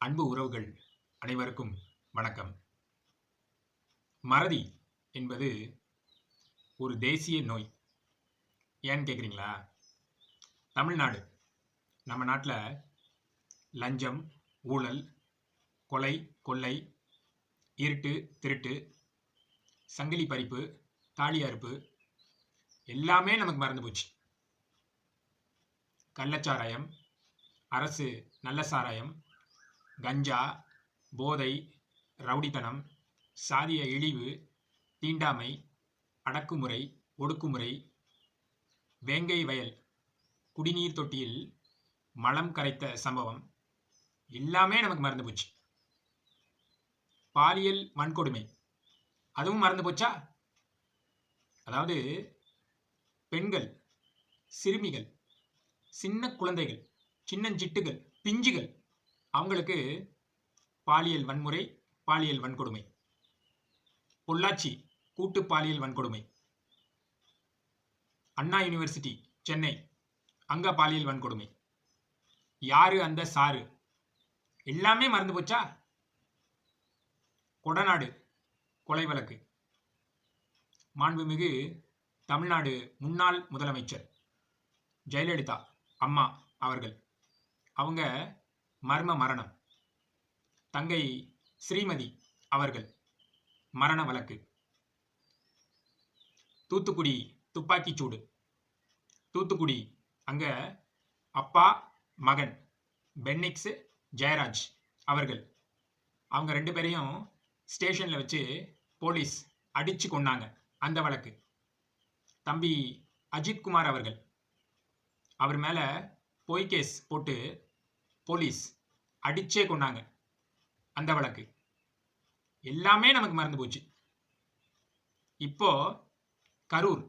அன்பு உறவுகள் அனைவருக்கும் வணக்கம். மறதி என்பது ஒரு தேசிய நோய். ஏன்னு கேட்குறீங்களா? தமிழ்நாடு, நம்ம நாட்டில் லஞ்சம், ஊழல், கொலை, கொள்ளை, இருட்டு, திருட்டு, சங்கிலி பறிப்பு, தாலி அறுப்பு எல்லாமே நமக்கு மறந்து போச்சு. கள்ளச்சாராயம், அரசு நல்ல சாராயம், கஞ்சா, போதை, ரவுடித்தனம், சாதிய இழிவு, தீண்டாமை, அடக்குமுறை, ஒடுக்குமுறை, வேங்கை வயல் குடிநீர் தொட்டியில் மலம் கரைத்த சம்பவம் எல்லாமே நமக்கு மறந்து போச்சு. பாலியல் வன்கொடுமை அதுவும் மறந்து போச்சா? அதாவது பெண்கள், சிறுமிகள், சின்ன குழந்தைகள், சின்னஞ்சிட்டுகள், பிஞ்சுகள், அவங்களுக்கு பாலியல் வன்முறை, பாலியல் வன்கொடுமை. பொள்ளாச்சி கூட்டு பாலியல் வன்கொடுமை. அண்ணா யூனிவர்சிட்டி சென்னை, அங்க பாலியல் வன்கொடுமை. யாரு அந்த சாரு எல்லாமே மறந்து போச்சா? கொடநாடு கொலை வழக்கு. மாண்புமிகு தமிழ்நாடு முன்னாள் முதலமைச்சர் ஜெயலலிதா அம்மா அவர்கள், அவங்க மர்ம மரணம். தங்கை ஸ்ரீமதி அவர்கள் மரண வழக்கு. தூத்துக்குடி துப்பாக்கிச்சூடு. தூத்துக்குடி அங்க அப்பா மகன் பென்னிக்ஸ் ஜெயராஜ் அவர்கள், அவங்க 2 பேரையும் ஸ்டேஷன்ல வச்சு போலீஸ் அடிச்சு கொண்டாங்க. அந்த வழக்கு. தம்பி அஜித்குமார் அவர்கள், அவர் மேல பொய் கேஸ் போட்டு போலீஸ் அடிச்சே கொண்டாங்க. அந்த வழக்கு எல்லாமே நமக்கு மறந்து போச்சு. இப்போ கரூர்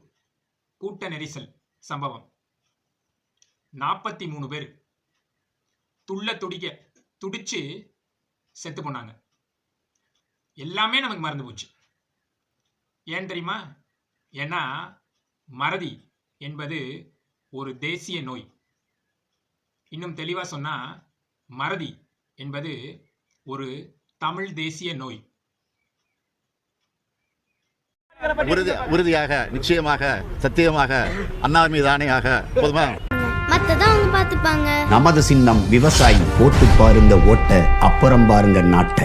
கூட்ட நெரிசல் சம்பவம். 43 பேர் துடிச்சு செத்து போனாங்க. எல்லாமே நமக்கு மறந்து போச்சு. ஏன் தெரியுமா? ஏன்னா மறதி என்பது ஒரு தேசிய நோய். இன்னும் தெளிவா சொன்னா, மறதி என்பது ஒரு தமிழ் தேசிய நோய். உறுதியாக, நிச்சயமாக, சத்தியமாக அண்ணா மீது ஆணையாக. போதுமா? மத்ததான் அவங்க பாத்துப்பாங்க. நமது சின்னம் விவசாயி. போட்டு பாருங்க ஓட்ட, அப்புறம் பாருங்க நாட்டை.